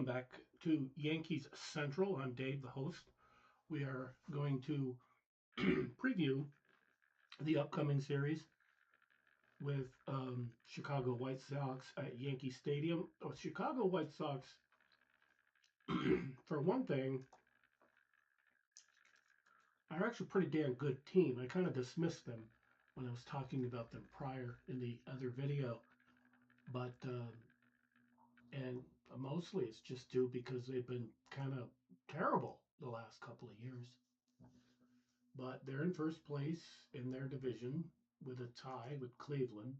back to Yankees Central. I'm Dave, the host. We are going to preview the upcoming series with Chicago White Sox at Yankee Stadium. Chicago White Sox, for one thing, are actually a pretty damn good team. I kind of dismissed them when I was talking about them prior in the other video, but and mostly it's just due because they've been kind of terrible the last couple of years. But they're in first place in their division with a tie with Cleveland,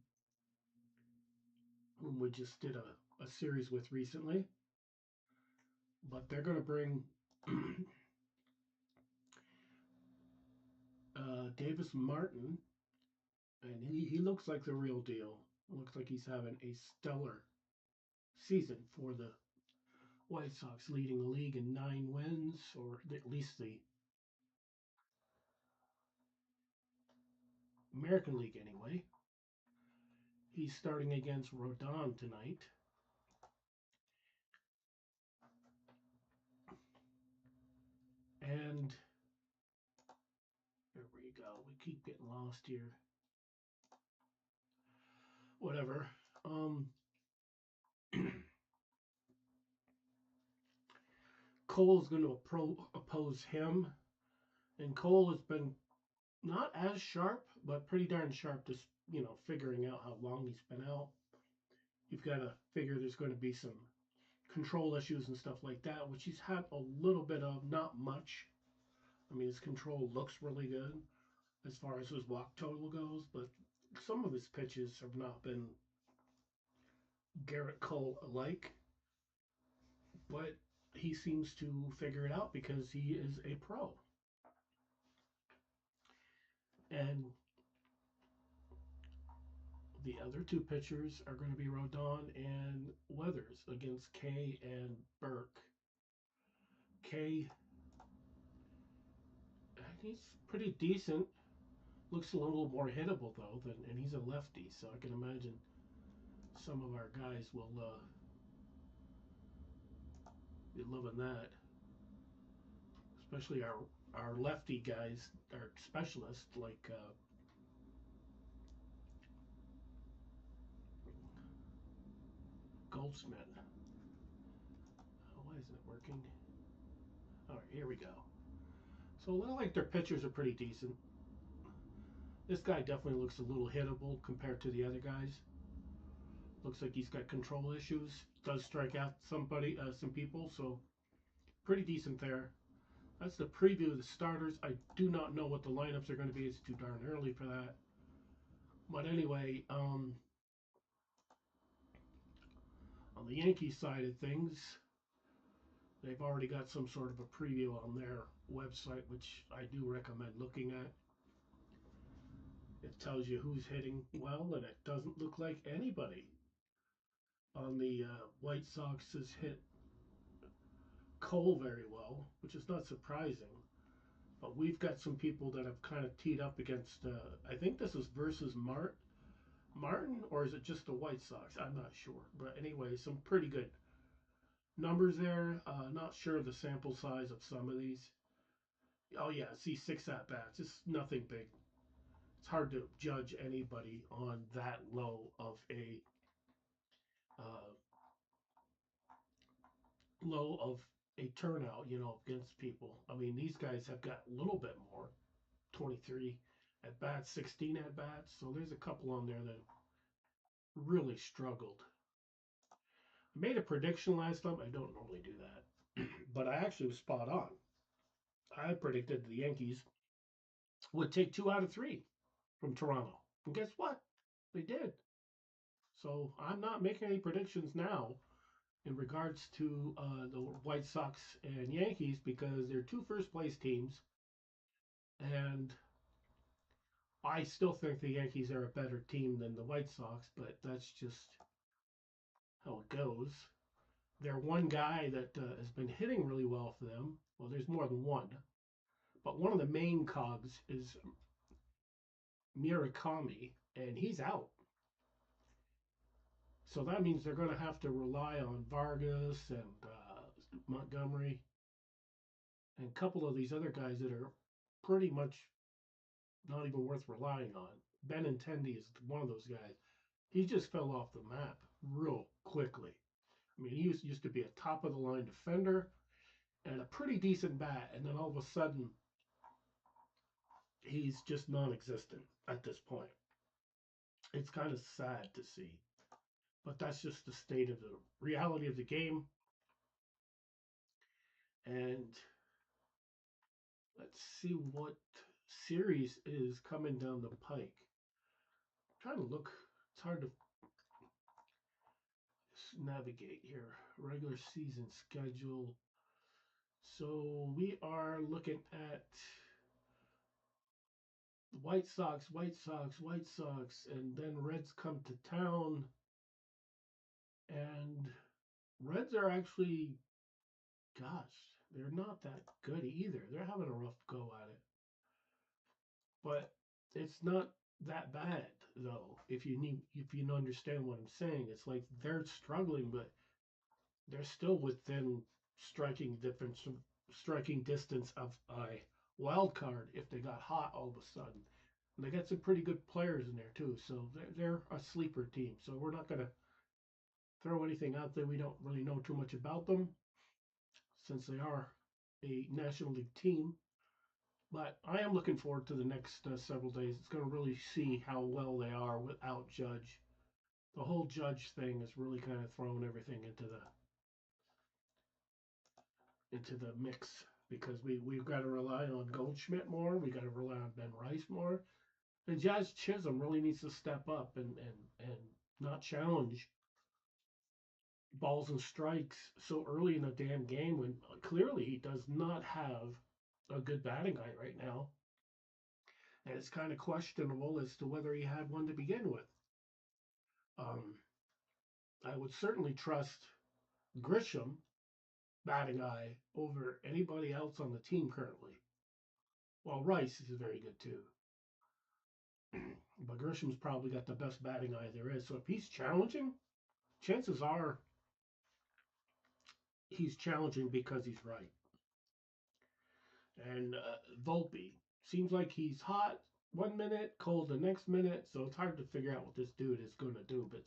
whom we just did a series with recently. But they're going to bring Davis Martin, and he looks like the real deal. Looks like he's having a stellar season for the White Sox, leading the league in 9 wins, or at least the American League anyway. He's starting against Rodon tonight. And there we go. We keep getting lost here. Whatever. Cole's going to oppose him. And Cole has been not as sharp, but pretty darn sharp, just, figuring out how long he's been out. You've got to figure there's going to be some control issues and stuff like that, which he's had a little bit of, not much. I mean, his control looks really good as far as his walk total goes, but some of his pitches have not been Garrett Cole alike. But he seems to figure it out because he is a pro. And the other two pitchers are going to be Rodon and Weathers against Kay and Burke. Kay, he's pretty decent. Looks a little more hittable though, and he's a lefty, so I can imagine some of our guys will be loving that. Especially our lefty guys, our specialists like Goldsmith. Oh, why isn't it working? All right, here we go. So it looks like their pitchers are pretty decent. This guy definitely looks a little hittable compared to the other guys. Looks like he's got control issues. Does strike out some people, so pretty decent there. That's the preview of the starters. I do not know what the lineups are going to be. It's too darn early for that. But anyway, on the Yankees side of things, they've already got some sort of a preview on their website, which I do recommend looking at. It tells you who's hitting well, and it doesn't look like anybody on the White Sox has hit Cole very well, which is not surprising. But we've got some people that have kind of teed up against, I think this is versus Martin, or is it just the White Sox? I'm not sure. But anyway, some pretty good numbers there. Not sure of the sample size of some of these. Oh yeah, see 6 at-bats. It's nothing big. It's hard to judge anybody on that low of a turnout, against people. I mean, these guys have got a little bit more, 23 at bats, 16 at bats. So there's a couple on there that really struggled. I made a prediction last time. I don't normally do that, but I actually was spot on. I predicted the Yankees would take 2 out of 3 from Toronto. And guess what? They did. So I'm not making any predictions now in regards to the White Sox and Yankees because they're 2 first-place teams. And I still think the Yankees are a better team than the White Sox, but that's just how it goes. Their one guy that has been hitting really well for them, well, there's more than one, but one of the main cogs is Murakami, and he's out. So that means they're going to have to rely on Vargas and Montgomery, and a couple of these other guys that are pretty much not even worth relying on. Benintendi is one of those guys. He just fell off the map real quickly. I mean, he used to be a top of the line defender and a pretty decent bat, and then all of a sudden, he's just non-existent at this point. It's kind of sad to see, but that's just the state of the reality of the game. And let's see what series is coming down the pike. I'm trying to look. It's hard to navigate here. Regular season schedule. So we are looking at White Sox, and then Reds come to town. And Reds are actually, gosh, they're not that good either. They're having a rough go at it. But it's not that bad though. If you understand what I'm saying, it's like they're struggling, but they're still within striking distance of a wild card if they got hot all of a sudden. And they got some pretty good players in there too, so they're a sleeper team. So we're not going to throw anything out there. We don't really know too much about them since they are a National League team. But I am looking forward to the next several days. It's going to really see how well they are without Judge. The whole Judge thing is really kind of throwing everything into the mix, because we've got to rely on Goldschmidt more. We got to rely on Ben Rice more. And Jazz Chisholm really needs to step up and not challenge balls and strikes so early in the damn game when clearly he does not have a good batting eye right now. And it's kind of questionable as to whether he had one to begin with. I would certainly trust Grisham batting eye over anybody else on the team currently. Well, Rice is very good too. But Grisham's probably got the best batting eye there is. So if he's challenging, chances are he's challenging because he's right. And Volpe seems like he's hot one minute, cold the next minute. So it's hard to figure out what this dude is going to do. But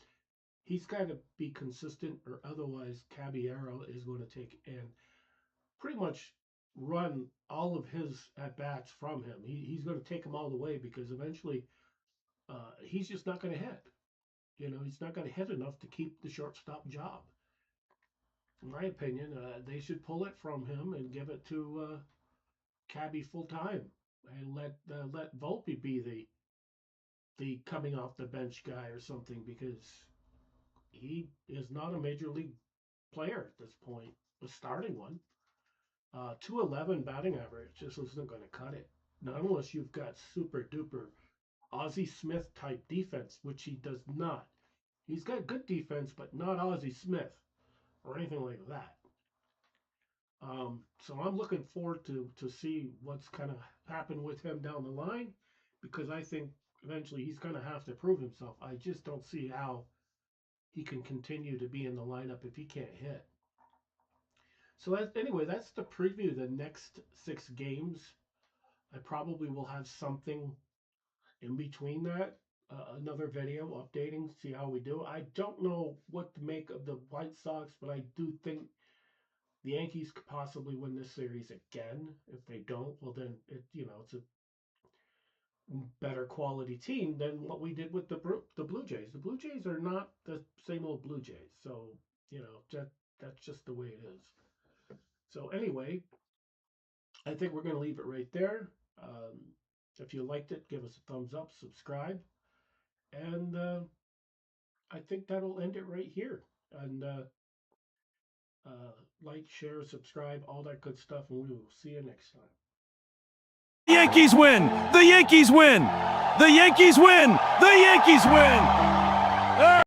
he's got to be consistent, or otherwise Caballero is going to take and pretty much run all of his at-bats from him. He's going to take them all the way, because eventually he's just not going to hit. He's not going to hit enough to keep the shortstop job. In my opinion, they should pull it from him and give it to Cabby full time, and let Volpe be the coming off the bench guy or something, because he is not a major league player at this point, a starting one. 211 batting average just isn't going to cut it. Not unless you've got super duper Ozzie Smith type defense, which he does not. He's got good defense, but not Ozzie Smith or anything like that. So I'm looking forward to see what's kind of happen with him down the line, because I think eventually he's going to have to prove himself. I just don't see how he can continue to be in the lineup if he can't hit. So anyway, that's the preview of the next 6 games. I probably will have something in between that, another video updating, see how we do. I don't know what to make of the White Sox, but I do think the Yankees could possibly win this series again. If they don't, well then it's a better quality team than what we did with the Blue Jays. The Blue Jays are not the same old Blue Jays, so that's just the way it is. So anyway, I think we're going to leave it right there. If you liked it, give us a thumbs up, subscribe, and I think that'll end it right here. And like, share, subscribe, all that good stuff, and we will see you next time. The Yankees win! The Yankees win! The Yankees win! The Yankees win!